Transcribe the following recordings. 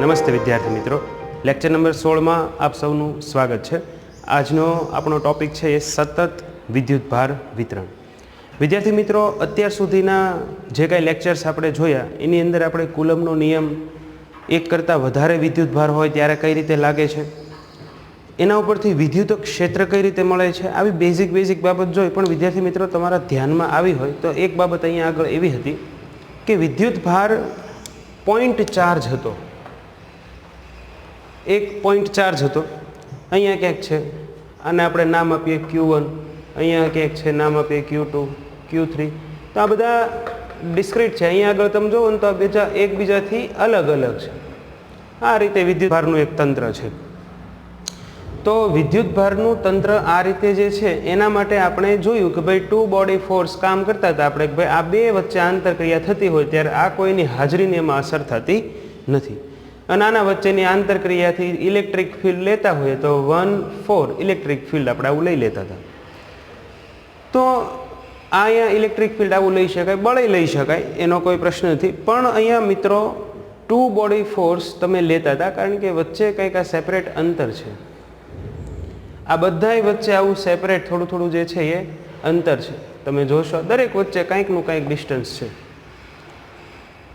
નમસ્તે વિદ્યાર્થી મિત્રો, લેક્ચર નંબર 16માં આપ સૌનું સ્વાગત છે। આજનો આપણો ટોપિક છે એ સતત વિદ્યુતભાર વિતરણ। વિદ્યાર્થી મિત્રો, અત્યાર સુધીના જે કાંઈ લેક્ચર્સ આપણે જોયા એની અંદર આપણે કુલમનો નિયમ એક કરતાં વધારે વિદ્યુતભાર હોય ત્યારે કઈ રીતે લાગે છે, એના ઉપરથી વિદ્યુત ક્ષેત્ર કઈ રીતે મળે છે, આવી બેઝિક બાબત જોઈ। પણ વિદ્યાર્થી મિત્રો, તમારા ધ્યાનમાં આવી હોય તો એક બાબત અહીંયા આગળ એવી હતી કે વિદ્યુતભાર પોઈન્ટ ચાર્જ હતો, એક પોઈન્ટ ચાર્જ હતો। અહીંયા ક્યાંક છે, આને આપણે નામ આપીએ Q1, અહીંયા ક્યાંક છે નામ આપીએ Q2, Q3। તો આ બધા ડિસ્ક્રીટ છે। અહીંયા આગળ તમે જુઓ ને તો આ બીજા એકબીજાથી અલગ અલગ છે। આ રીતે વિદ્યુતભારનું એક તંત્ર છે। તો વિદ્યુતભારનું તંત્ર આ રીતે જે છે એના માટે આપણે જોયું કે ભાઈ ટુ બોડી ફોર્સ કામ કરતા હતા આપણે, ભાઈ આ બે વચ્ચે આંતરક્રિયા થતી હોય ત્યારે આ કોઈની હાજરીની એમાં અસર થતી નથી, અને આના વચ્ચેની આંતરક્રિયાથી ઇલેક્ટ્રિક ફિલ્ડ લેતા હોઈએ તો 1/4 ઇલેક્ટ્રિક ફિલ્ડ આપણે આવું લઈ લેતા હતા। તો અહીંયા ઇલેક્ટ્રિક ફિલ્ડ આવું લઈ શકાય, બળે લઈ શકાય, એનો કોઈ પ્રશ્ન નથી। પણ અહીંયા મિત્રો ટુ બોડી ફોર્સ તમે લેતા હતા કારણ કે વચ્ચે કંઈક આ સેપરેટ અંતર છે, આ બધાય વચ્ચે આવું સેપરેટ થોડું જે છે એ અંતર છે। તમે જોશો દરેક વચ્ચે કંઈકનું કંઈક ડિસ્ટન્સ છે।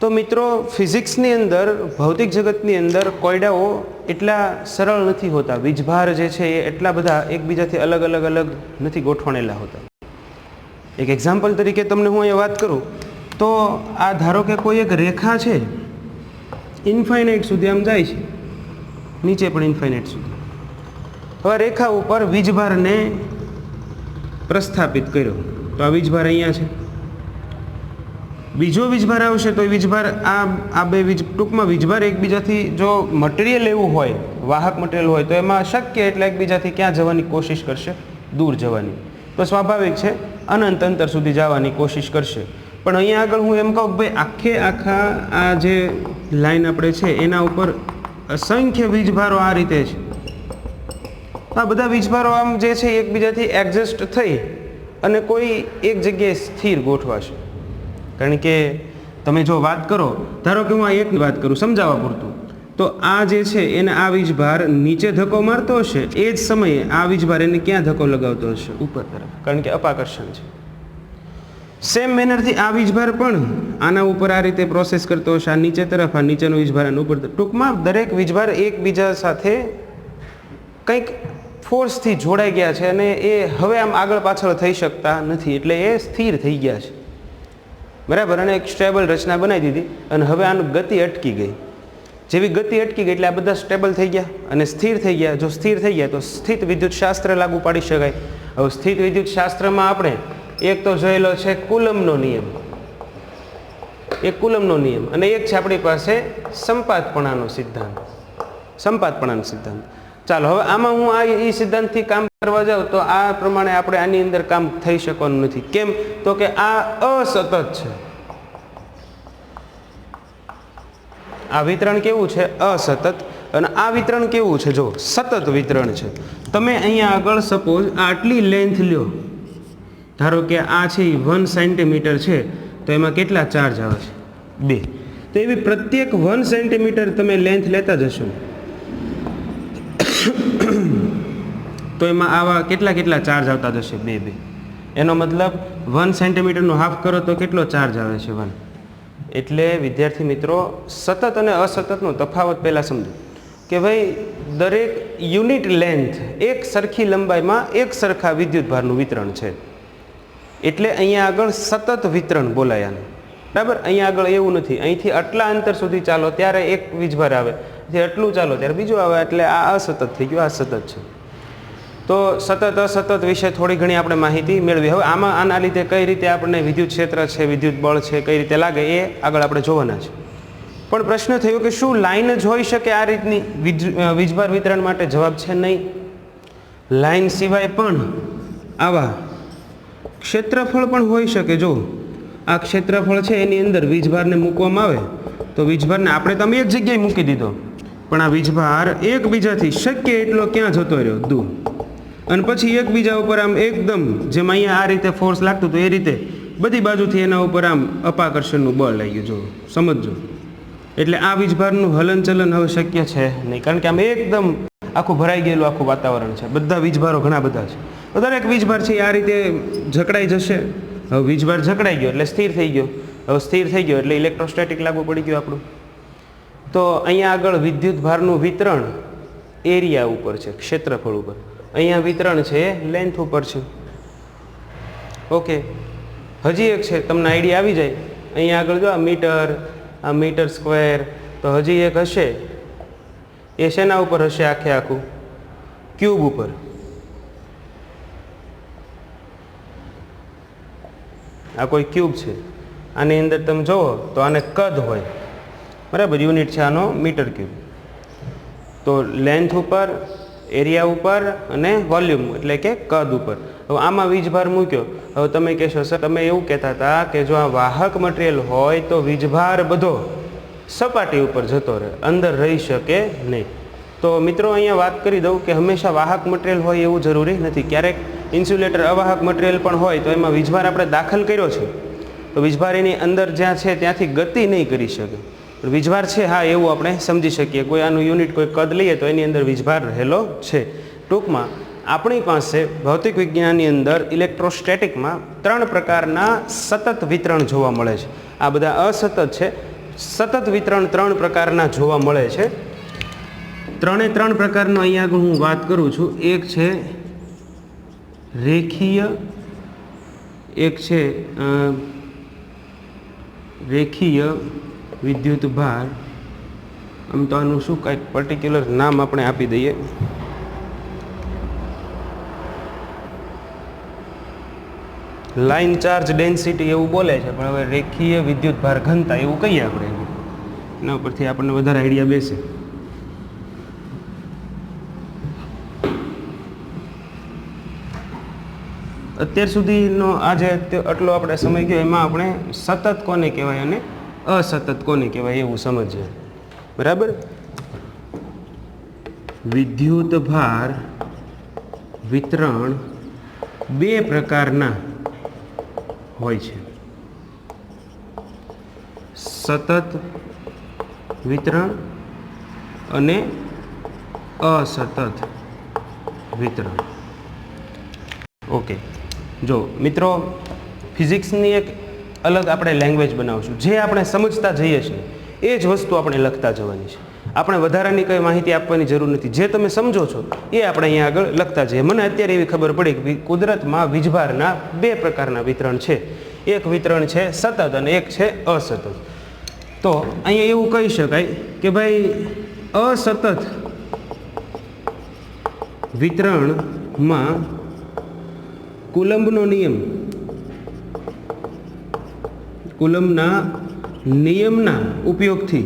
તો મિત્રો, ફિઝિક્સની અંદર, ભૌતિક જગતની અંદર કોયડાઓ એટલા સરળ નથી હોતા, વીજભાર જે છે એ એટલા બધા એકબીજાથી અલગ નથી ગોઠવાણેલા હોતા। એક એક્ઝામ્પલ તરીકે તમને હું અહીંયા વાત કરું તો આ ધારો કે કોઈ એક રેખા છે, ઇન્ફાઇનાઇટ સુધી આમ જાય છે, નીચે પણ ઇન્ફાઇનાઇટ સુધી। હવે રેખા ઉપર વીજભારને પ્રસ્થાપિત કર્યો તો આ વીજભાર અહીંયા છે, બીજો વીજભાર આવશે તો વીજભાર આ બે ટૂંકમાં વીજભાર એકબીજાથી જો મટીરિયલ એવું હોય, વાહક મટીરિયલ હોય તો એમાં શક્ય એટલે એકબીજાથી ક્યાં જવાની કોશિશ કરશે? દૂર જવાની। તો સ્વાભાવિક છે અનંત અંતર સુધી જવાની કોશિશ કરશે। પણ અહીંયા આગળ હું એમ કહું કે ભાઈ આખા આ જે લાઈન આપણે છે એના ઉપર અસંખ્ય વીજભારો આ રીતે છે। આ બધા વીજભારો આમ જે છે એકબીજાથી એડજસ્ટ થઈ અને કોઈ એક જગ્યાએ સ્થિર ગોઠવાશે। કારણ કે તમે જો વાત કરો, ધારો કે હું આ એકની વાત કરું સમજાવવા પૂરતું, તો આ જે છે એને આ વીજભાર નીચે ધક્કો મારતો હશે, એ જ સમયે આ વીજભાર એને ક્યાં ધક્કો લગાવતો હશે? ઉપર તરફ, કારણ કે અપાકર્ષણ છે। સેમ મેનરથી આ વીજભાર પણ આના ઉપર આ રીતે પ્રોસેસ કરતો હશે, આ નીચે તરફ, આ નીચેનો વીજભાર આના ઉપર। ટૂંકમાં દરેક વીજભાર એકબીજા સાથે કંઈક ફોર્સથી જોડાઈ ગયા છે અને એ હવે આમ આગળ પાછળ થઈ શકતા નથી, એટલે એ સ્થિર થઈ ગયા છે, બરાબર। અને એક સ્ટેબલ રચના બનાવી દીધી અને હવે આનું ગતિ અટકી ગઈ। જેવી ગતિ અટકી ગઈ એટલે આ બધા સ્ટેબલ થઈ ગયા અને સ્થિર થઈ ગયા। જો સ્થિર થઈ ગયા તો સ્થિત વિદ્યુત શાસ્ત્ર લાગુ પાડી શકાય। હવે સ્થિત વિદ્યુત શાસ્ત્રમાં આપણે એક તો જોયેલો છે કુલમનો નિયમ, એક કુલમનો નિયમ, અને એક છે આપણી પાસે સંપાતપણાનો સિદ્ધાંત, સંપાતપણાનો સિદ્ધાંત। ચાલો, હવે આમાં હું આ એ સિદ્ધાંતથી કામ કરવા જાઉં તો આ પ્રમાણે આપણે આની અંદર કામ થઈ શકવાનું નથી। કેમ? તો કે આ અસતત છે, આ વિતરણ કેવું છે? અસતત। અને આ વિતરણ કેવું છે? જો સતત વિતરણ છે। તમે અહીંયા આગળ સપોઝ આટલી લેન્થ લ્યો, ધારો કે આ છે 1 સેન્ટીમીટર છે, તો એમાં કેટલા ચાર્જ આવે છે? 2। તો એવી પ્રત્યેક 1 સેન્ટીમીટર તમે લેન્થ લેતા જશો તો એમાં આવા કેટલા ચાર્જ આવતા જશે? 2। એનો મતલબ 1 સેન્ટીમીટરનો હાફ કરો તો કેટલો ચાર્જ આવે છે? 1। એટલે વિદ્યાર્થી મિત્રો, સતત અને અસતતનો તફાવત પહેલાં સમજો કે ભાઈ દરેક યુનિટ લેન્થ, એક સરખી લંબાઈમાં એક સરખા વિદ્યુતભારનું વિતરણ છે, એટલે અહીંયા આગળ સતત વિતરણ બોલાય આને, બરાબર। અહીંયા આગળ એવું નથી, અહીંથી આટલા અંતર સુધી ચાલો ત્યારે એક વીજભાર આવે, આટલું ચાલો ત્યારે બીજું આવે, એટલે આ અસતત થઈ ગયું, આ સતત છે। તો સતત અસતત વિશે થોડી ઘણી આપણે માહિતી મેળવી। હવે આમાં આના લીધે કઈ રીતે આપણને વિદ્યુત ક્ષેત્ર છે, વિદ્યુત બળ છે, કઈ રીતે લાગે એ આગળ આપણે જોવાના છે। પણ પ્રશ્ન થયો કે શું લાઈન જ હોઈ શકે આ રીતની વીજભાર વિતરણ માટે? જવાબ છે નહીં। લાઈન સિવાય પણ આવા ક્ષેત્રફળ પણ હોઈ શકે। જો આ ક્ષેત્રફળ છે એની અંદર વીજભારને મૂકવામાં આવે તો વીજભારને આપણે તમે એક જગ્યાએ મૂકી દીધો, પણ આ વીજભાર એકબીજાથી શક્ય એટલો ક્યાં જતો રહ્યો? દૂર। અને પછી એકબીજા ઉપર આમ એકદમ જેમ અહીંયા આ રીતે ફોર્સ લાગતું હતું એ રીતે બધી બાજુથી એના ઉપર આમ અપાકર્ષણનું બળ લાગ્યું। જો સમજો, એટલે આ વીજભારનું હલનચલન હવે શક્ય છે નહીં, કારણ કે આમ એકદમ આખું ભરાઈ ગયેલું આખું વાતાવરણ છે, બધા વીજભારો ઘણા બધા છે. તો દરેક વીજભાર છે એ આ રીતે જકડાઈ જશે. હવે વીજભાર જકડાઈ ગયો એટલે સ્થિર થઈ ગયો. હવે સ્થિર થઈ ગયો એટલે ઇલેક્ટ્રોસ્ટેટિક લાગુ પડી ગયું આપણું. તો અહીંયા આગળ વિદ્યુત ભારનું વિતરણ એરિયા ઉપર છે, ક્ષેત્રફળ ઉપર. અહીંયા વિતરણ છે લેન્થ ઉપર છે. ઓકે, હજી એક છે, તમને આઈડિયા આવી જાય. અહીંયા આગળ જો આ મીટર સ્ક્વેર, તો હજી એક હશે, એ શેના ઉપર હશે? આખે આખું ક્યુબ ઉપર. આ કોઈ ક્યુબ છે, આની અંદર તમે જુઓ તો આને કદ હોય, બરાબર, યુનિટ છે આનો મીટર ક્યુબ. તો લેન્થ ઉપર, એરિયા ઉપર અને વોલ્યુમ એટલે કે કદ ઉપર. હવે આમાં વીજભાર મૂક્યો. હવે તમે કહેશો સર તમે એવું કહેતા હતા કે જો આ વાહક મટીરિયલ હોય તો વીજભાર બધો સપાટી ઉપર જતો રહે, અંદર રહી શકે નહીં. તો મિત્રો અહીંયા વાત કરી દઉં કે હંમેશા વાહક મટીરિયલ હોય એવું જરૂરી નથી. ક્યારેક ઇન્સ્યુલેટર અવાહક મટીરિયલ પણ હોય તો એમાં વીજભાર આપણે દાખલ કર્યો છે તો વીજભાર એની અંદર જ્યાં છે ત્યાંથી ગતિ નહીં કરી શકે. વીજભાર છે હા એવું આપણે સમજી શકીએ. કોઈ આનું યુનિટ કોઈ કદ લઈએ તો એની અંદર વીજભાર રહેલો છે. ટૂંકમાં આપણી પાસે ભૌતિક વિજ્ઞાનની અંદર ઇલેક્ટ્રોસ્ટેટિકમાં 3 પ્રકારના સતત વિતરણ જોવા મળે છે. આ બધા અસતત છે. સતત વિતરણ 3 પ્રકારના જોવા મળે છે. 3 પ્રકારનો અહીંયા આગળ હું વાત કરું છું. એક છે રેખીય, એક છે રેખીય વિદ્યુત ભાર. આમ તો આનું શું કાંઈક પર્ટિક્યુલર નામ આપણે આપી દઈએ. લાઇન ચાર્જ ડેન્સિટી એવું બોલે છે, પણ હવે રેખીય વિદ્યુત ભાર ઘનતા એવું કહીએ આપણે. એના ઉપરથી આપણને વધારે આઈડિયા બેસે. અત્યાર સુધીનો આજે આટલો આપણે સમય ગયો એમાં આપણે સતત કોને કહેવાય અને અસતત કોને કહેવાય એવું સમજીએ. બરાબર. વિદ્યુત ભાર વિતરણ 2 પ્રકારના હોય છે. સતત વિતરણ અને અસતત વિતરણ. ઓકે, જો મિત્રો ફિઝિક્સની એક અલગ આપણે લેંગ્વેજ બનાવશું. જે આપણે સમજતા જઈએ છીએ એ જ વસ્તુ આપણે લખતા જવાની છે. આપણે વધારાની કંઈ માહિતી આપવાની જરૂર નથી. જે તમે સમજો છો એ આપણે અહીંયા આગળ લખતા જઈએ. મને અત્યારે એવી ખબર પડી કે કુદરતમાં વીજભારના 2 પ્રકારના વિતરણ છે. એક વિતરણ છે સતત અને એક છે અસતત. તો અહીંયા એવું કહી શકાય કે ભાઈ અસતત વિતરણમાં કુલમ્બનો નિયમ, કુલમ્બના નિયમના ઉપયોગથી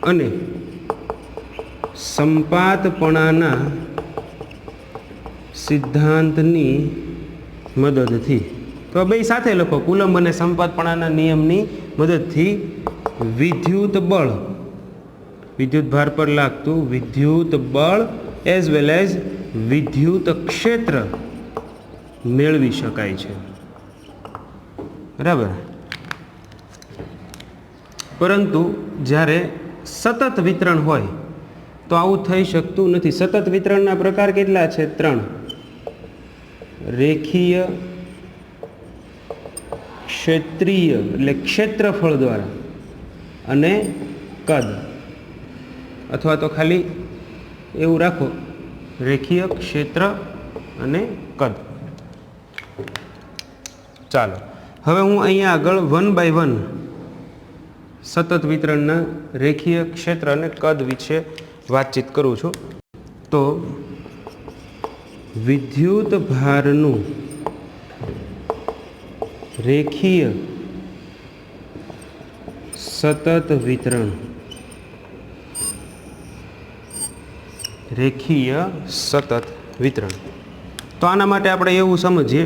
અને સંપાતપણાના સિદ્ધાંતની મદદથી. તો બે સાથે લખો, કુલમ્બ અને સંપાતપણાના નિયમની મદદથી વિદ્યુત બળ, વિદ્યુત ભાર પર લાગતું વિદ્યુત બળ એઝ વેલ એઝ વિદ્યુત ક્ષેત્ર મેળવી શકાય છે. બરાબર. પરંતુ જ્યારે સતત વિતરણ હોય તો આવું થઈ શકતું નથી. સતત વિતરણના પ્રકાર કેટલા છે? 3. રેખીય, ક્ષેત્રીય એટલે ક્ષેત્રફળ દ્વારા, અને કદ, અથવા તો ખાલી એવું રાખો રેખીય, ક્ષેત્ર અને કદ. ચાલો હવે હું અહીંયા આગળ 1 by 1 સતત વિતરણના રેખીય, ક્ષેત્ર અને કદ વિશે વાતચીત કરું છું. તો વિદ્યુત ભારનું રેખીય સતત વિતરણ, રેખીય સતત વિતરણ. તો આના માટે આપણે એવું સમજીએ,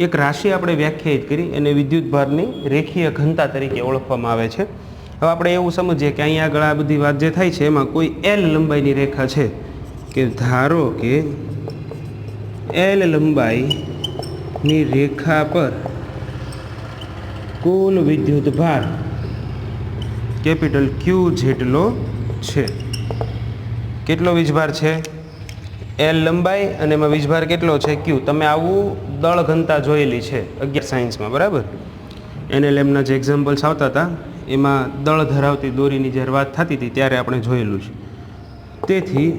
એક રાશિ આપણે વ્યાખ્યાયિત કરી અને વિદ્યુત ભારની રેખીય ઘનતા તરીકે ઓળખવામાં આવે છે. હવે આપણે એવું સમજીએ કે અહીંયા આગળ આ બધી વાત જે થાય છે એમાં કોઈ L લંબાઈની રેખા છે કે ધારો કે L લંબાઈની રેખા પર કુલ વિદ્યુત ભાર કેપિટલ ક્યુ જેટલો છે. કેટલો વીજભાર છે? એલ લંબાઈ અને એમાં વીજભાર કેટલો છે? ક્યુ. તમે આવું દળ ઘનતા જોયેલી છે 11 સાયન્સમાં, બરાબર? NLMના જે એક્ઝામ્પલ્સ આવતા હતા એમાં દળ ધરાવતી દોરીની જ્યારે વાત થતી હતી ત્યારે આપણે જોયેલું છે. તેથી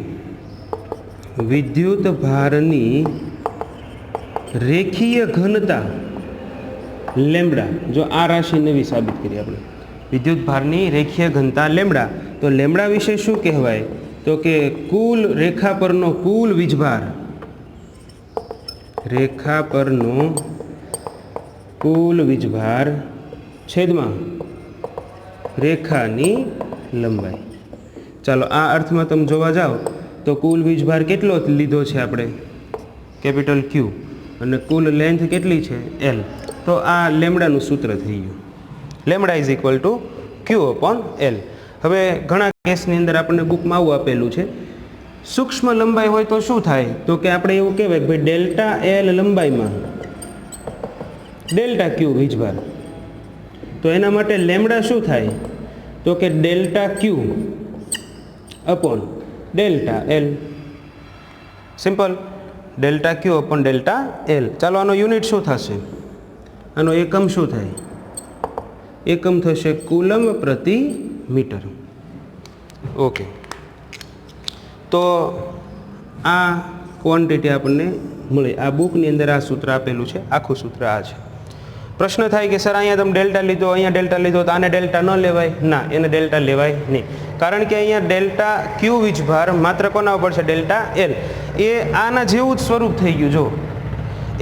વિદ્યુત ભારની રેખીય ઘનતા લેમ્બડા, જો આ રાશિ નવી સાબિત કરી આપણે, વિદ્યુત ભારની રેખીય ઘનતા લેમ્બડા, તો લેમ્બડા વિશે શું કહેવાય? તો કે કુલ રેખા પરનો કુલ વીજભાર, રેખા પરનો કુલ વીજભાર છેદમાં રેખાની લંબાઈ. ચાલો આ અર્થમાં તમે જોવા જાઓ તો કુલ વીજભાર કેટલો લીધો છે આપણે? કેપિટલ ક્યુ. અને કુલ લેન્થ કેટલી છે? એલ. તો આ લેમ્બડાનું સૂત્ર થઈ ગયું. Lambda is equal two Q upon L. હવે ઘણા કેસની અંદર આપણને બુકમાં આવું આપેલું છે, સૂક્ષ્મ લંબાઈ હોય તો શું થાય? તો કે આપણે એવું કહેવાય કે ભાઈ ડેલ્ટા એલ લંબાઈમાં ડેલ્ટા ક્યુ વીજભાર. તો એના માટે લેમ્બડા શું થાય? તો કે delta Q upon delta L. Simple. Delta Q upon delta L. ચાલો આનો યુનિટ શું થશે? આનો એકમ શું થાય? એકમ થશે કુલમ પ્રતિ મીટર. ઓકે, તો આ ક્વોન્ટિટી આપણને મળે. આ બુકની અંદર આ સૂત્ર આપેલું છે, આખું સૂત્ર આ છે. પ્રશ્ન થાય કે સર અહીંયા તમે ડેલ્ટા લીધો, અહીંયા ડેલ્ટા લીધો, તો આને ડેલ્ટા ન લેવાય? ના, એને ડેલ્ટા લેવાય નહીં, કારણ કે અહીંયા ડેલ્ટા ક્યુ વીજભાર માત્ર કોના ઉપર છે? Delta L. એ આના જેવું જ સ્વરૂપ થઈ ગયું. જો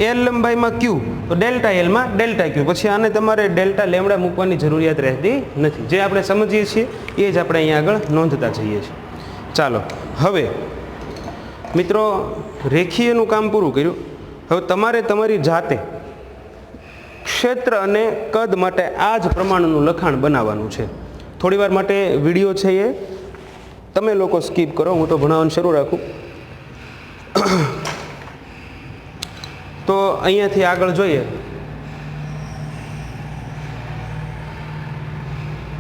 એલ લંબાઈમાં ક્યુ, તો ડેલ્ટા એલમાં ડેલ્ટા ક્યુ. પછી આને તમારે ડેલ્ટા લેમ્બડા મૂકવાની જરૂરિયાત રહેતી નથી. જે આપણે સમજીએ છીએ એ જ આપણે અહીંયા આગળ નોંધતા જઈએ છીએ. ચાલો, હવે મિત્રો રેખીયનું કામ પૂરું કર્યું. હવે તમારે તમારી જાતે ક્ષેત્ર અને કદ માટે આ જ પ્રમાણનું લખાણ બનાવવાનું છે. થોડી વાર માટે વિડીયો છે એ તમે લોકો સ્કીપ કરો, હું તો ભણાવવાનું શરૂ રાખું. તો અહીંયાથી આગળ જોઈએ.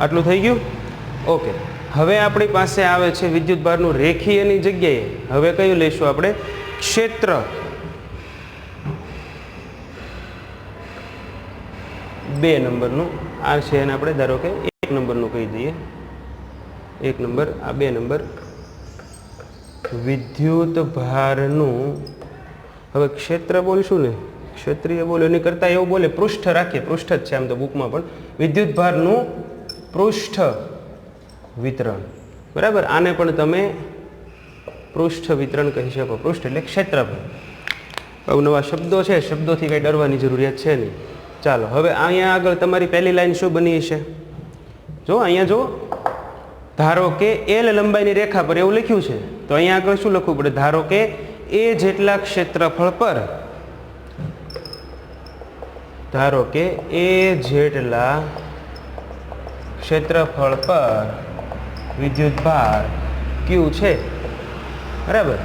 આટલું થઈ ગયું? ઓકે. હવે આપણી પાસે આવે છે વિદ્યુતભારનું રેખીયની જગ્યાએ હવે કયું લઈશું આપણે? ક્ષેત્ર. બે નંબરનું આ છે એને આપણે ધારો કે 1 નંબરનું કહી દઈએ. 1 નંબર, આ 2 નંબર. વિદ્યુત ભારનું, હવે ક્ષેત્ર બોલશું ને, ક્ષેત્રીય બોલે એની કરતાં એવું બોલે પૃષ્ઠ રાખીએ. પૃષ્ઠ જ છે આમ તો બુકમાં પણ. વિદ્યુત ભારનું પૃષ્ઠ વિતરણ, બરાબર? આને પણ તમે પૃષ્ઠ વિતરણ કહી શકો. પૃષ્ઠ એટલે ક્ષેત્રફળ. અવનવા શબ્દો છે, શબ્દોથી કંઈ ડરવાની જરૂરિયાત છે નહીં. ચાલો, હવે અહીંયા આગળ તમારી પહેલી લાઈન શું બની છે? જો અહીંયા જો, ધારો કે એલ લંબાઈની રેખા પર એવું લખ્યું છે, તો અહીંયા આગળ શું લખવું પડે? ધારો કે એ જેટલા ક્ષેત્રફળ પર, ધારો કે એ જેટલા ક્ષેત્રફળ પર વિદ્યુતભાર ક્યુ છે, બરાબર?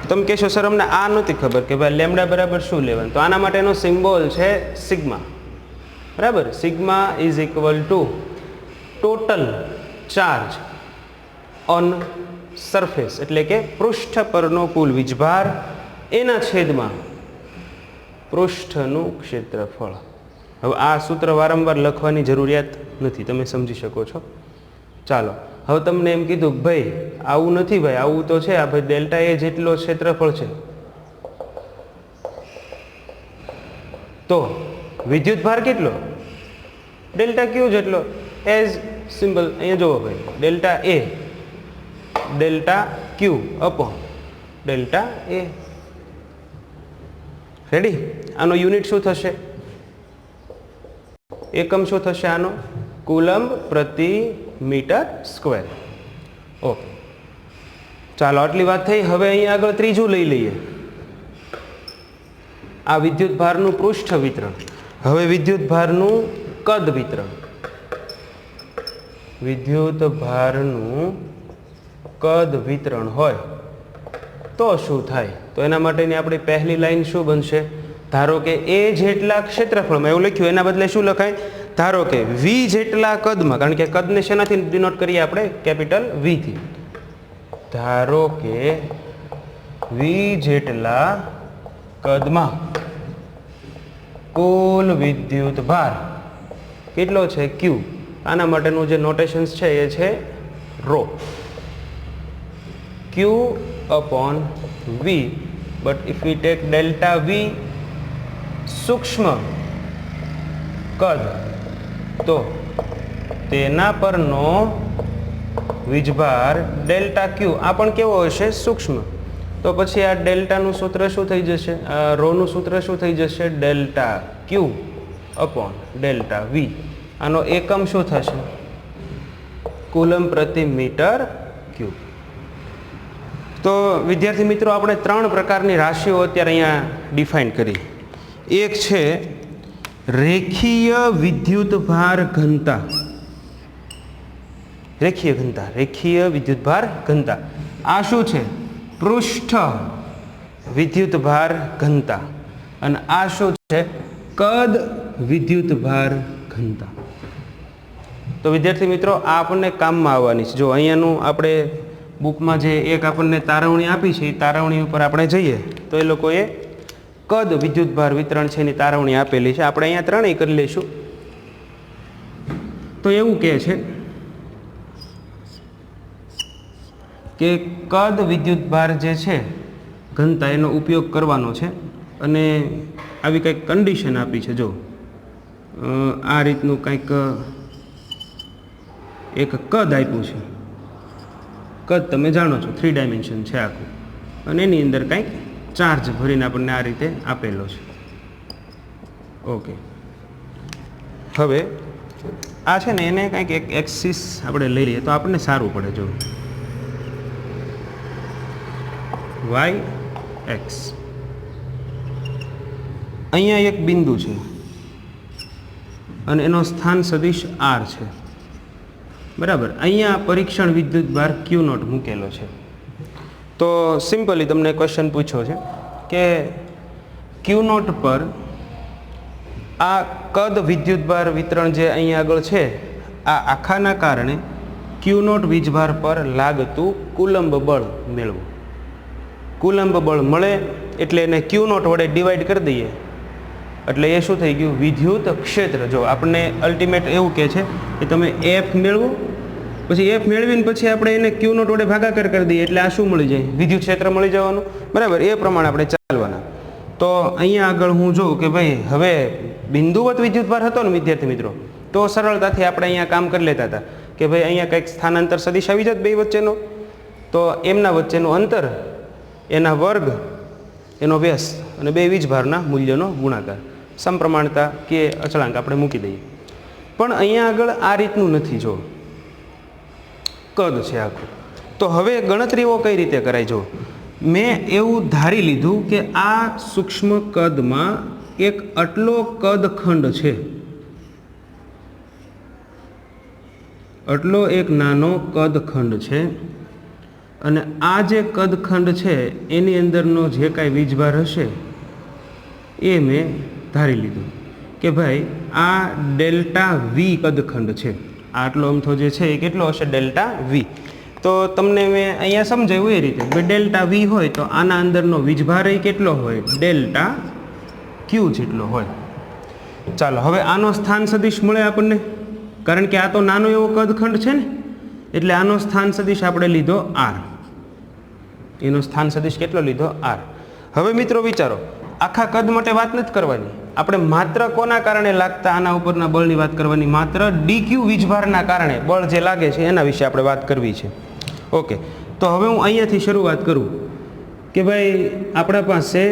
તમે કહેશો સર અમને આ નથી ખબર કે ભાઈ લેમ્બડા બરાબર શું લેવાનું. તો આના માટેનો સિમ્બોલ છે સિગ્મા, બરાબર? Sigma is equal two total charge on surface, એટલે કે પૃષ્ઠ પરનો કુલ વીજભાર એના છેદમાં પૃષ્ઠનું ક્ષેત્રફળ. હવે આ સૂત્ર વારંવાર લખવાની જરૂરિયાત નથી, તમે સમજી શકો છો. ચાલો, હવે તમને એમ કીધું ભાઈ આવું નથી, ભાઈ આવું તો છે, આ ભાઈ ડેલ્ટા એ જેટલો ક્ષેત્રફળ છે, તો વિદ્યુતભાર કેટલો? ડેલ્ટા ક્યુ જેટલો. એઝ સિમ્પલ અહીંયા જુઓ ભાઈ, ડેલ્ટા એ ડેલ્ટા ક્યુ અપોન ડેલ્ટા એ. રેડી? આનો યુનિટ શું થશે? એકમ શું થશે આનો? કુલમ પ્રતિ મીટર સ્ક્વેર. ઓકે, ચાલો આટલી વાત થઈ. હવે અહીંયા આગળ ત્રીજું લઈ લઈએ, આ વિદ્યુત ભારનું પૃષ્ઠ વિતરણ. હવે વિદ્યુત ભારનું કદ વિતરણ. વિદ્યુત ભારનું કદ વિતરણ હોય તો શું થાય? તો એના માટેની આપણી પહેલી લાઈન શું બનશે? ધારો કે એ જેટલા ક્ષેત્રફળમાં, એવું લખ્યું, એના બદલે શું લખાય? ધારો કે વી જેટલા કદમાં, કારણ કે કદને શેનાથી ડિનોટ કરીએ આપણે? કેપિટલ વી થી. ધારો કે વી જેટલા કદમાં કુલ વિદ્યુત ભાર કેટલો છે? ક્યુ. આના માટેનું જે નોટેશન્સ છે એ છે rho. Q upon V, but if we take delta V સૂક્ષ્મ કદ, તો તેના પરનો વીજભાર ડેલ્ટા ક્યુ આ પણ કેવો હશે? સૂક્ષ્મ. તો પછી આ ડેલ્ટાનું સૂત્ર શું થઈ જશે? રોનું સૂત્ર શું થઈ જશે? Delta Q upon delta V. આનો એકમ શું થશે? કુલમ પ્રતિ મીટર ક્યુબ. તો વિદ્યાર્થી મિત્રો, આપણે 3 પ્રકારની રાશિઓ અત્યારે અહીંયા ડિફાઇન કરી. એક છે રેખીય વિદ્યુતભાર ઘનતા. રેખીય ઘનતા, રેખીય વિદ્યુતભાર ઘનતા. આ શું છે? પૃષ્ઠ વિદ્યુતભાર ઘનતા. અને આ શું છે? કદ વિદ્યુતભાર ઘનતા. તો વિદ્યાર્થી મિત્રો, આ આપણને કામમાં આવવાની છે. જો અહીંયાનું આપણે બુકમાં જે એક આપણને તારવણી આપી છે, એ તારવણી ઉપર આપણે જઈએ તો એ લોકોએ કદ વિદ્યુતભાર વિતરણ છે એની તારવણી આપેલી છે. આપણે અહીંયા 3 કરી લઈશું. તો એવું કહે છે કે કદ વિદ્યુતભાર જે છે ઘનતા, એનો ઉપયોગ કરવાનો છે. અને આવી કંઈક કન્ડિશન આપી છે. જો આ રીતનું કંઈક એક કદ આપ્યું છે. કદ તમે જાણો છો 3 ડાયમેન્શન છે આખું, અને એની અંદર કંઈક ચાર્જ ભરીને આપણને આ રીતે આપેલો છે. ઓકે, હવે આ છે ને એને કંઈક એક એક્સિસ આપણે લઈ લઈએ તો આપણને સારું પડે. જો વાય એક્સ, અહીંયા એક બિંદુ છે અને એનો સ્થાન સદિશ આર છે, બરાબર. અહીંયા પરીક્ષણ વિદ્યુતભાર ક્યુ નોટ મૂકેલો છે. તો સિમ્પલી તમને ક્વેશ્ચન પૂછ્યો છે કે ક્યુ નોટ પર આ કદ વિદ્યુતભાર વિતરણ જે અહીંયા આગળ છે, આ આખાના કારણે ક્યુ નોટ વીજભાર પર લાગતું કુલંબ બળ મેળવો. કુલંબ બળ મળે એટલે એને ક્યુ નોટ વડે ડિવાઈડ કરી દઈએ એટલે એ શું થઈ ગયું? વિદ્યુત ક્ષેત્ર. જો આપણને અલ્ટિમેટ એવું કહે છે કે તમે એફ મેળવો, પછી એફ મેળવીને પછી આપણે એને ક્યુ નોટ વડે ભાગાકાર કરી દઈએ એટલે આ શું મળી જાય? વિદ્યુત ક્ષેત્ર મળી જવાનું, બરાબર. એ પ્રમાણે આપણે ચાલવાના. તો અહીંયા આગળ હું જોઉં કે ભાઈ હવે બિંદુવત વિદ્યુતભાર હતો ને વિદ્યાર્થી મિત્રો, તો સરળતાથી આપણે અહીંયા કામ કરી લેતા હતા કે ભાઈ અહીંયા કંઈક સ્થાનાંતર સદિશ આવી જાત બે વચ્ચેનો, તો એમના વચ્ચેનું અંતર, એના વર્ગ, એનો વ્યાસ અને બે વીજભારના મૂલ્યનો ગુણાકાર, સમપ્રમાણતા કે અચળાંક આપણે મૂકી દઈએ. પણ અહીંયા આગળ આ રીતનું નથી. જો કદ છે આખું, તો હવે ગણતરીઓ કઈ રીતે કરાય? જો મેં એવું ધારી લીધું કે આ સૂક્ષ્મ કદમાં એક આટલો કદખંડ છે, આટલો એક નાનો કદખંડ છે, અને આ જે કદખંડ છે એની અંદરનો જે કાંઈ વીજભાર હશે એ મેં ધારી લીધું કે ભાઈ આ ડેલ્ટા વી કદખંડ છે. આટલો અમથો જે છે એ કેટલો હશે? Delta V. તો તમને મેં અહીંયા સમજાવ્યું એ રીતે કે ડેલ્ટા વી હોય તો આના અંદરનો વીજભાર એ કેટલો હોય? ડેલ્ટા ક્યુ જેટલો હોય. ચાલો હવે આનો સ્થાન સદિશ મળે આપણને, કારણ કે આ તો નાનો એવો કદખંડ છે ને, એટલે આનો સ્થાન સદિશ આપણે લીધો આર. એનો સ્થાન સદિશ કેટલો લીધો? આર. હવે મિત્રો વિચારો, આખા કદ માટે વાત નથી કરવાની, આપણે માત્ર કોના કારણે લાગતા આના ઉપરના બળની વાત કરવાની, માત્ર ડીક્યુ વીજભારના કારણે બળ જે લાગે છે એના વિશે આપણે વાત કરવી છે. ઓકે, તો હવે હું અહીંયાથી શરૂઆત કરું કે ભાઈ આપણા પાસે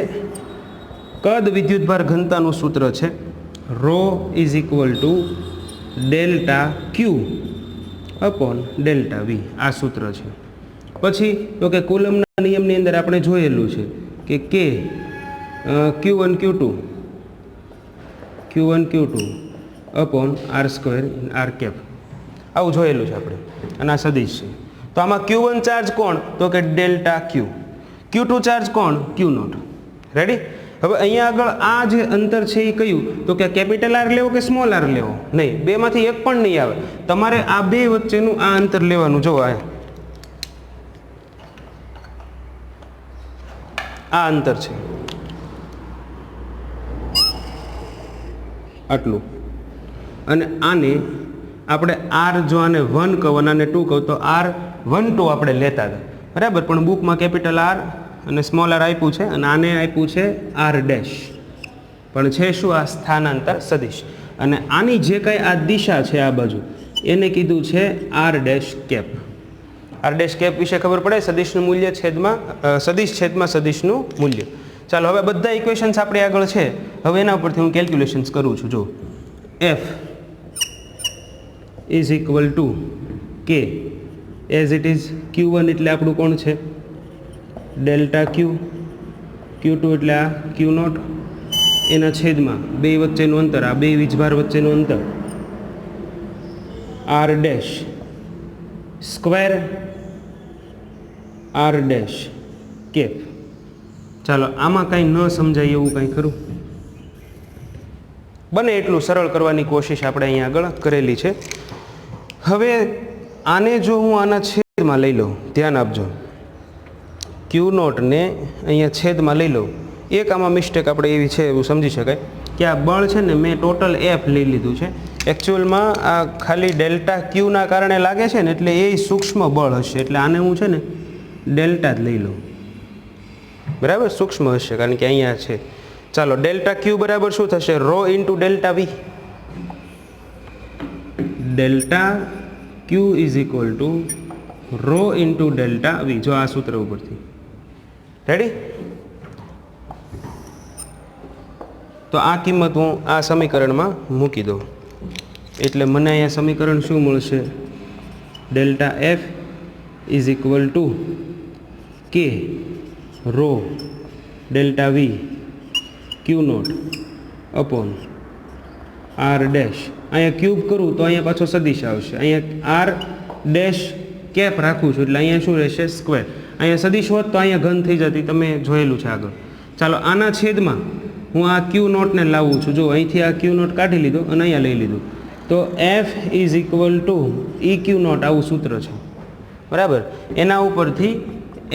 કદ વિદ્યુતભાર ઘનતાનું સૂત્ર છે rho is equal to delta Q upon delta V. આ સૂત્ર છે. પછી તો કે કુલમના નિયમની અંદર આપણે જોયેલું છે કે Q1 Q2 upon R square R cap, આવું જોયેલું છે આપણે, અને આ સદિશ છે. તો આમાં Q1 ચાર્જ કોણ? તો કે ડેલ્ટા ક્યુ. Q2 ચાર્જ કોણ? ક્યુ નોટ. રેડી? હવે અહીંયા આગળ આ જે અંતર છે એ કયું, તો કે કેપિટલ આર લેવો કે સ્મોલ આર લેવો? નહીં, બેમાંથી એક પણ નહીં આવે. તમારે આ બે વચ્ચેનું આ અંતર લેવાનું. જો આ અંતર છે આટલું, અને આને આપણે આર, જો આને 1 કહો અને આને 2 કહો તો R12 આપણે લેતા હતા, બરાબર. પણ બુકમાં કેપિટલ આર અને સ્મોલ આર આપ્યું છે, અને આને આપ્યું છે R ડેશ, પણ છે શું? આ સ્થાનાંતર સદિશ. અને આની જે કાંઈ આ દિશા છે આ બાજુ, એને કીધું છે R dash cap. R dash cap વિશે ખબર પડે? સદિશનું મૂલ્ય છેદમાં સદિશ છેદમાં સદિશનું મૂલ્ય. ચાલો હવે બધા ઇક્વેશન્સ આપણે આગળ છે. હવે એના ઉપરથી હું કેલ્ક્યુલેશન્સ કરું છું. જો F ઇઝ ઇક્વલ ટુ કે એઝ ઇટ ઇઝ Q1 એટલે આપણું કોણ છે? ડેલ્ટા Q, Q2 એટલે આ Q0, એના છેદમાં બે વચ્ચેનું અંતર, આ બે વીજભાર વચ્ચેનું અંતર R dash square R dash cap. ચાલો આમાં કાંઈ ન સમજાય એવું કાંઈ ખરું? બને એટલું સરળ કરવાની કોશિશ આપણે અહીંયા આગળ કરેલી છે. હવે આને જો હું આના છેદમાં લઈ લઉં, ધ્યાન આપજો, Q0 ને અહીંયા છેદમાં લઈ લઉં. એક આમાં મિસ્ટેક આપણે એવી છે એવું સમજી શકાય કે આ બળ છે ને મેં ટોટલ F લઈ લીધું છે. એકચ્યુઅલમાં આ ખાલી ડેલ્ટા Qના કારણે લાગે છે ને, એટલે એ સૂક્ષ્મ બળ હશે, એટલે આને હું છે ને ડેલ્ટા જ લઈ લઉં, બરાબર. સૂક્ષ્મ હશે કારણ કે અહીંયા છે. ચાલો ડેલ્ટા Q બરાબર શું થશે? Rho into delta V. Delta Q is equal to rho into delta V. જો આ સૂત્ર ઉપરથી રેડી. તો આ કિંમત હું આ સમીકરણમાં મૂકી દઉં, એટલે મને અહીંયા સમીકરણ શું મળશે? Delta F is equal to k rho delta V Q0 upon R dash. અહીંયા ક્યુબ કરું તો અહીંયા પાછો સદિશ આવશે. અહીંયા R ડેશ કેપ રાખું છું એટલે અહીંયા શું રહેશે? સ્ક્વેર. અહીંયા સદિશ હોત તો અહીંયા ઘન થઈ જતી, તમે જોયેલું છે આગળ. ચાલો આના છેદમાં હું આ Q0 ને લાવું છું. જો અહીંથી આ Q0 કાઢી લીધો અને અહીંયા લઈ લીધું, તો F is equal two EQ0 આવું સૂત્ર છે, બરાબર. એના ઉપરથી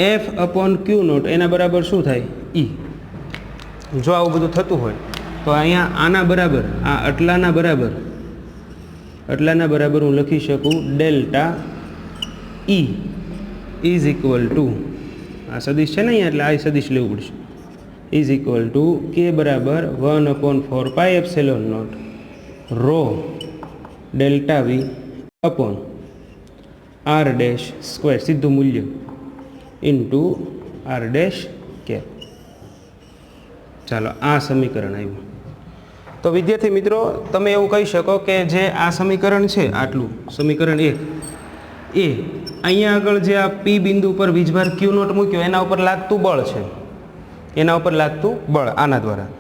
F અપોન Q0 એના બરાબર શું થાય? E. જો આવું બધું થતું હોય તો અહીંયા આના બરાબર, આ આટલાના બરાબર હું લખી શકું delta E is equal two, આ સદિશ છે ને અહીંયા એટલે આ સદિશ લેવું પડશે, ઇઝ ઇક્વલ ટુ કે બરાબર 1/4πε0 rho delta V upon R dash square, સીધું મૂલ્ય, ઇન્ટુ R ડેશ કેપ. ચાલો આ સમીકરણ આવ્યું. તો વિદ્યાર્થી મિત્રો તમે એવું કહી શકો કે જે આ સમીકરણ છે, આટલું સમીકરણ 1 એ અહીંયા આગળ જે આ P બિંદુ પર વીજભાર Q0 મૂક્યો એના ઉપર લાગતું બળ છે, એના ઉપર લાગતું બળ આના દ્વારા.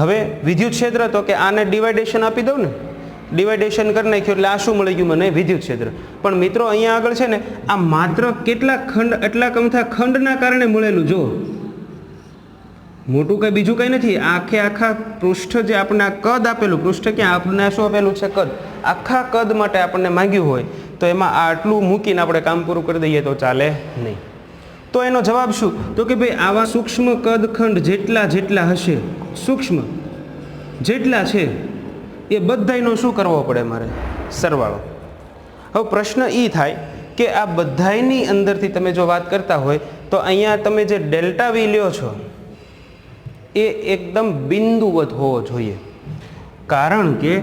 હવે વિદ્યુત ક્ષેત્ર, તો કે આને ડિવાઇડેશન આપી દઉં ને, ડિવાઇડેશન કરી નાખ્યું એટલે આ શું મળી ગયું મને? વિદ્યુત ક્ષેત્ર. પણ મિત્રો અહીંયા આગળ છે ને આ માત્ર કેટલા ખંડ, એટલા કમથા ખંડના કારણે મળેલું. જો મોટું કંઈ બીજું કંઈ નથી. આખા પૃષ્ઠ જે આપણને આ કદ આપેલું, પૃષ્ઠ ક્યાં આપણને શું આપેલું છે? કદ. આખા કદ માટે આપણને માંગ્યું હોય તો એમાં આટલું મૂકીને આપણે કામ પૂરું કરી દઈએ તો ચાલે નહીં. તો એનો જવાબ શું? તો કે ભાઈ આવા સૂક્ષ્મ કદ ખંડ જેટલા હશે, સૂક્ષ્મ જેટલા છે એ બધાયનો શું કરવો પડે મારે? સરવાળો. હવે પ્રશ્ન એ થાય કે આ બધાયની અંદરથી તમે જો વાત કરતા હોય તો અહીંયા તમે જે ડેલ્ટા V લ્યો છો એ એકદમ બિંદુવત હોવો જોઈએ, કારણ કે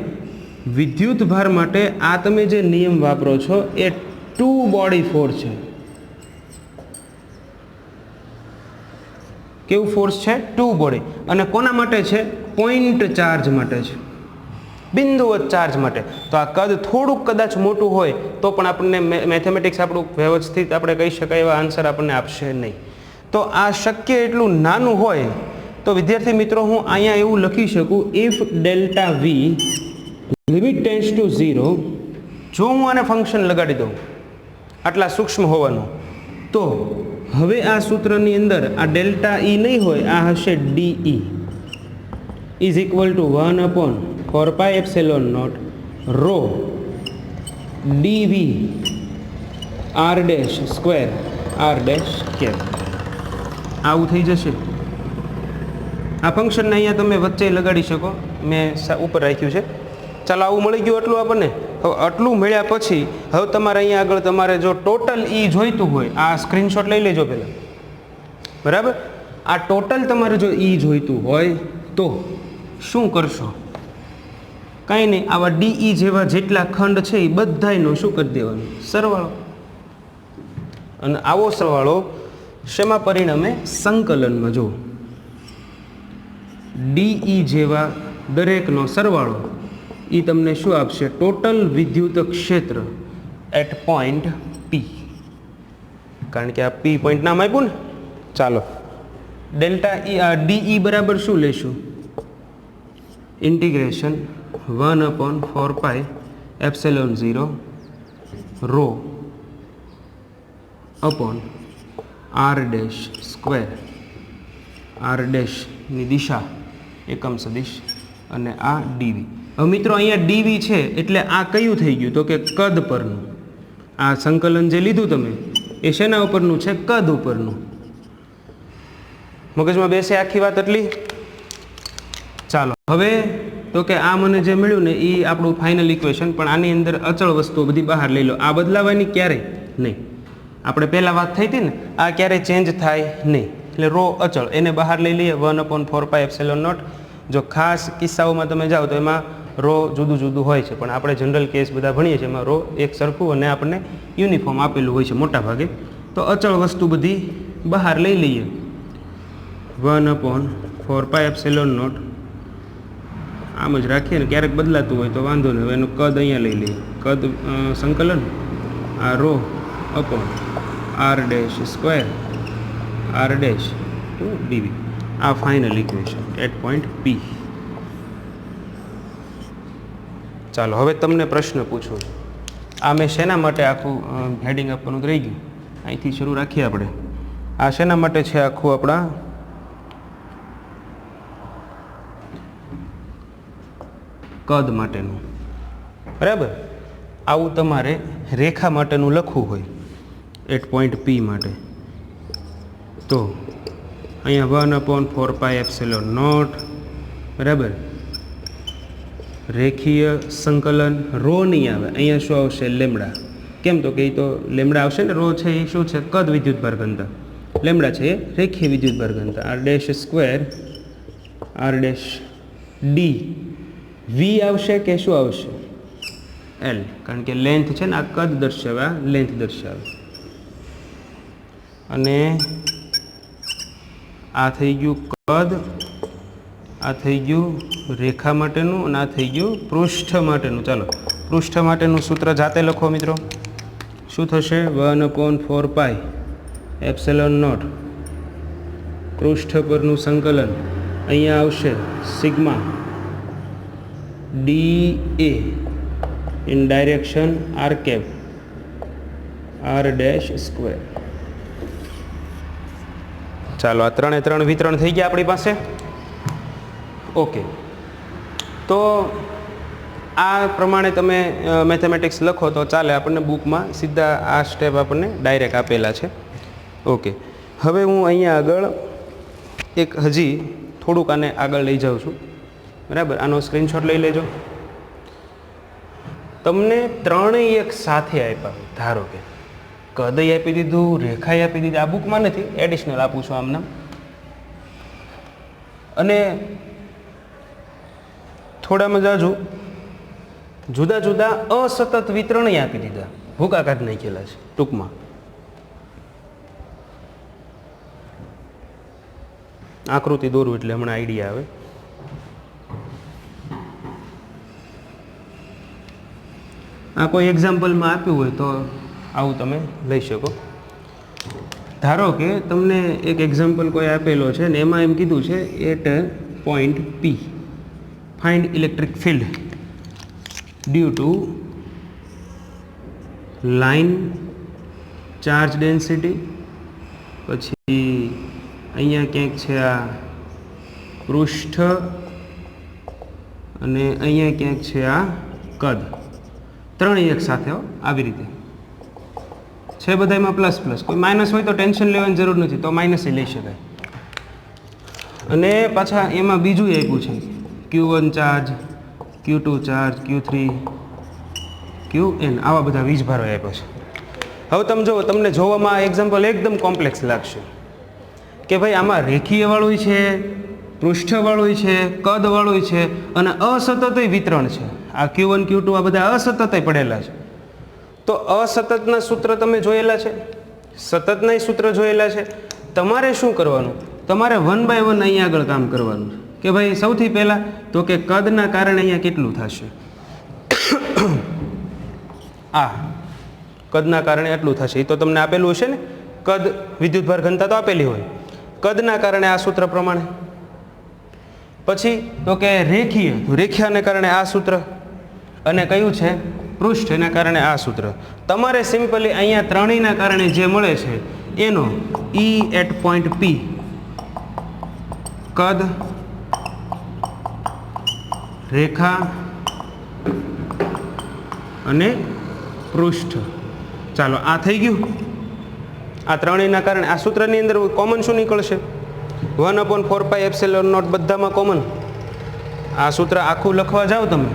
વિદ્યુત ભાર માટે આ તમે જે નિયમ વાપરો છો એ ટુ બોડી ફોર્સ છે. કેવું ફોર્સ છે? Two body. અને કોના માટે છે? પોઈન્ટ ચાર્જ માટે છે, બિંદુવત ચાર્જ માટે. તો આ કદ થોડુંક કદાચ મોટું હોય તો પણ આપણને મેથેમેટિક્સ આપણું વ્યવસ્થિત આપણે કહી શકાય એવા આન્સર આપણને આપશે નહીં. તો આ શક્ય એટલું નાનું હોય તો વિદ્યાર્થી મિત્રો હું અહીંયા એવું લખી શકું, if delta V limit tends to 0, જો હું આને ફંક્શન લગાડી દઉં આટલા સૂક્ષ્મ હોવાનું, તો હવે આ સૂત્રની અંદર આ ડેલ્ટા E નહીં હોય, આ હશે DE. Is equal to 1/4πε0 rho DV R dash square R dash cap. આવું થઈ જશે. આ ફંક્શનને અહીંયા તમે વચ્ચે લગાડી શકો, મેં ઉપર રાખ્યું છે. ચાલો, આવું મળી ગયું આટલું આપણને. હવે આટલું મળ્યા પછી હવે તમારે અહીંયા આગળ તમારે જો ટોટલ ઈ જોઈતું હોય, આ સ્ક્રીનશોટ લઈ લેજો પહેલાં, બરાબર. આ ટોટલ તમારે જો ઈ જોઈતું હોય તો શું કરશો? કાંઈ નહીં, આવા ડીઈ જેવા જેટલા ખંડ છે એ બધાયનો શું કરી દેવાનું? સરવાળો. અને આવો સરવાળો શેમાં પરિણમે? સંકલનમાં. જો ડીઈ જેવા દરેકનો સરવાળો એ તમને શું આપશે? ટોટલ વિદ્યુત ક્ષેત્ર એટ પોઈન્ટ પી. કારણ કે આ પી પોઈન્ટ નામ આપ્યું ને. ચાલો, ડેલ્ટા ડીઈ બરાબર શું લેશું? Integration 1/4πε0 rho upon R dash square, R ડેશની દિશા એકમ સદિશ, અને આ ડીવી. હવે મિત્રો અહીંયા ડીવી છે એટલે આ કયું થઈ ગયું? તો કે કદ પરનું. આ સંકલન જે લીધું તમે એ શેના ઉપરનું છે? કદ ઉપરનું. મગજમાં બેસે આખી વાત એટલી? ચાલો, હવે તો કે આ મને જે મળ્યું ને એ આપણું ફાઇનલ ઇક્વેશન, પણ આની અંદર અચળ વસ્તુઓ બધી બહાર લઈ લો. આ બદલાવાની ક્યારેય નહીં. આપણે પહેલાં વાત થઈ હતી ને, આ ક્યારેય ચેન્જ થાય નહીં. એટલે રો અચળ, એને બહાર લઈ લઈએ. 1/4πε0. જો ખાસ કિસ્સાઓમાં તમે જાઓ તો એમાં રો જુદું જુદું હોય છે, પણ આપણે જનરલ કેસ બધા ભણીએ છીએ એમાં રો એક સરખું અને આપણને યુનિફોર્મ આપેલું હોય છે મોટા ભાગે. તો અચળ વસ્તુ બધી બહાર લઈ લઈએ. 1/4πε0 આમ જ રાખીએ ને, ક્યારેક બદલાતું હોય તો વાંધો નહીં. હવે એનું કદ અહીંયા લઈ લઈએ. કદ સંકલન આ rho upon R dash square R dash d v. આ final equation at point P. ચાલો, હવે તમને પ્રશ્ન પૂછું. આ મેં શેના માટે આખું હેડિંગ આપવાનું રહી ગયું? અહીંથી શરૂ રાખીએ આપણે. આ શેના માટે છે? આખું આપણા કદ માટેનું, બરાબર. આવું તમારે રેખા માટેનું લખવું હોય એટ પોઈન્ટ પી માટે તો અહીંયા 1/4πε0, બરાબર. રેખીય સંકલન રો નહીં આવે, અહીંયા શું આવશે? લેમડા. કેમ? તો કે એ તો લેમડા આવશે ને. રો છે એ શું છે? કદ વિદ્યુતભાર ઘનતા. લેમડા છે એ રેખીય વિદ્યુતભાર ઘનતા. R dash square R dash D V આવશે કે શું આવશે? એલ. કારણ કે લેન્થ છે ને, આ કદ દર્શાવે, આ લેન્થ દર્શાવે. અને આ થઈ ગયું કદ, આ થઈ ગયું રેખા માટેનું, અને આ થઈ ગયું પૃષ્ઠ માટેનું. ચાલો, પૃષ્ઠ માટેનું સૂત્ર જાતે લખો મિત્રો. શું થશે? 1/4πε0 પૃષ્ઠ પરનું સંકલન. અહીંયા આવશે sigma d A in direction R cap R dash square. ચાલો, આ 3 એ 3 વિતરણ થઈ ગયા આપણી પાસે. ઓકે, તો આ પ્રમાણે તમે મેથેમેટિક્સ લખો તો ચાલે. આપણને બુકમાં સીધા આ સ્ટેપ આપણને ડાયરેક્ટ આપેલા છે. ઓકે, હવે હું અહીંયા આગળ એક હજી થોડુંક આને આગળ લઈ જાઉં છું, બરાબર. આનો સ્ક્રીનશોટ લઈ લેજો. તમને ત્રણેય એક સાથે આપ્યા, ધારો કે કદય આપી દીધું, રેખાએ આપી દીધી. આ બુકમાં નથી, એડિશનલ આપું છું આમનામ. અને થોડામાં જાજુ જુદા જુદા અસતત વિતરણય આપી દીધા, ભૂકા કાઢી નાખેલા છે ટૂંકમાં. આકૃતિ દોરું એટલે હમણાં આઈડિયા આવે. આ કોઈ એક્ઝામ્પલમાં આપ્યું હોય તો આવું તમે લઈ શકો. ધારો કે તમને એક એક્ઝામ્પલ કોઈ આપેલો છે ને, એમાં એમ કીધું છે at point P find electric field due to line charge density, પછી અહીંયા ક્યાંક છે આ પૃષ્ઠ અને અહીંયા ક્યાંક છે આ કદ, ત્રણેય એક સાથે આવી રીતે છે બધામાં પ્લસ પ્લસ. કોઈ માઇનસ હોય તો ટેન્શન લેવાની જરૂર નથી, તો માઇનસ લઈ શકાય. અને પાછા એમાં બીજું આપ્યું છે Q1 charge, Q2 charge, Q3, Qn, આવા બધા વીજભારો આપ્યો છે. હવે તમે જુઓ, તમને જોવામાં આ એક્ઝામ્પલ એકદમ કોમ્પ્લેક્સ લાગશે કે ભાઈ આમાં રેખીયવાળું છે, પૃષ્ઠવાળું છે, કદવાળું છે અને અસતતય વિતરણ છે. આ Q1 Q2 આ બધા અસતતય પડેલા છે. તો અસતતના સૂત્ર તમે જોયેલા છે, સતતના સૂત્ર જોયેલા છે. તમારે શું કરવાનું? તમારે 1 by 1 અહીંયા આગળ કામ કરવાનું છે કે ભાઈ સૌથી પહેલાં તો કે કદના કારણે અહીંયા કેટલું થશે, આ કદના કારણે એટલું થશે. એ તો તમને આપેલું હશે ને, કદ વિદ્યુતભાર ઘનતા તો આપેલી હોય. કદના કારણે આ સૂત્ર પ્રમાણે. પછી તો કે રેખીય, રેખીયને કારણે આ સૂત્ર, અને કયું છે પૃષ્ઠ, એના કારણે આ સૂત્ર. તમારે સિમ્પલી અહીંયા ત્રણેયના કારણે જે મળે છે એનો E at point P, કદ, રેખા અને પૃષ્ઠ. ચાલો આ થઈ ગયું. આ ત્રણેયના કારણે આ સૂત્રની અંદર કોમન શું નીકળશે? 1/4πε0 બધામાં કોમન. આ સૂત્ર આખું લખવા જાઓ, તમે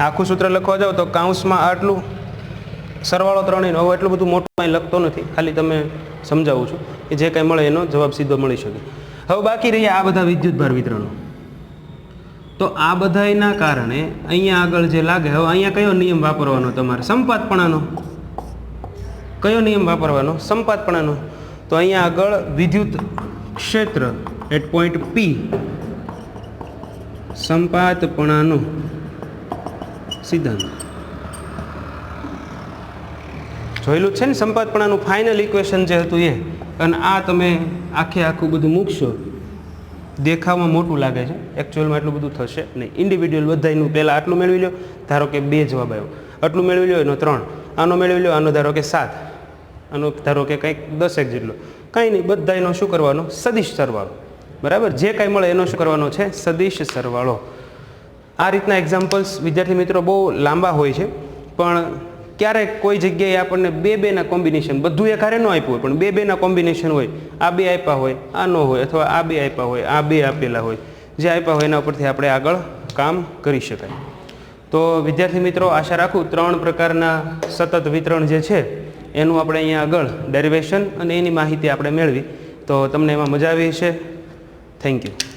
આખું સૂત્ર લખવા જાઓ તો કાઉન્સમાં આટલું સરવાળો ત્રણેયનો. હવે એટલું બધું મોટું કાંઈ લખતો નથી, ખાલી તમે સમજાવું છું કે જે કાંઈ મળે એનો જવાબ સીધો મળી શકે. હવે બાકી રહ્યા આ બધા વિદ્યુતભાર વિતરણો. તો આ બધાના કારણે અહીંયા આગળ જે લાગે, હવે અહીંયા કયો નિયમ વાપરવાનો તમારે? સંપાતપણાનો. કયો નિયમ વાપરવાનો? સંપાતપણાનો. તો અહીંયા આગળ વિદ્યુત ક્ષેત્ર એટ પોઈન્ટ P, સંપાતપણાનો સિદ્ધાંત જોયેલું છે ને, સંપાતપણાનું ફાઇનલ ઇક્વેશન જે હતું એ. અને આ તમે આખું બધું મૂકશો, દેખાવમાં મોટું લાગે છે, એકચ્યુઅલમાં એટલું બધું થશે નહીં. ઇન્ડિવિડ્યુઅલ બધાનું પહેલાં આટલું મેળવી લો, ધારો કે 2 જવાબ આવ્યો, આટલું મેળવી લો એનો 3, આનો મેળવી લો, આનો ધારો કે 7, આનો ધારો કે કંઈક 10 જેટલો. કાંઈ નહીં, બધાનો શું કરવાનો? સદિશ સરવાળો. બરાબર, જે કાંઈ મળે એનો શું કરવાનો છે? સદિશ સરવાળો. આ રીતના એક્ઝામ્પલ્સ વિદ્યાર્થી મિત્રો બહુ લાંબા હોય છે, પણ ક્યારેક કોઈ જગ્યાએ આપણને 2-2ના કોમ્બિનેશન, બધું એક હારે ન આપ્યું હોય, પણ 2-2ના કોમ્બિનેશન હોય, આ 2 આપ્યા હોય, આ ન હોય, અથવા આ 2 આપ્યા હોય, આ 2 આપેલા હોય, જે આપ્યા હોય એના ઉપરથી આપણે આગળ કામ કરી શકાય. તો વિદ્યાર્થી મિત્રો, આશા રાખું 3 પ્રકારના સતત વિતરણ જે છે એનું આપણે અહીંયા આગળ ડેરિવેશન અને એની માહિતી આપણે મેળવી, તો તમને એમાં મજા આવી છે. Thank you.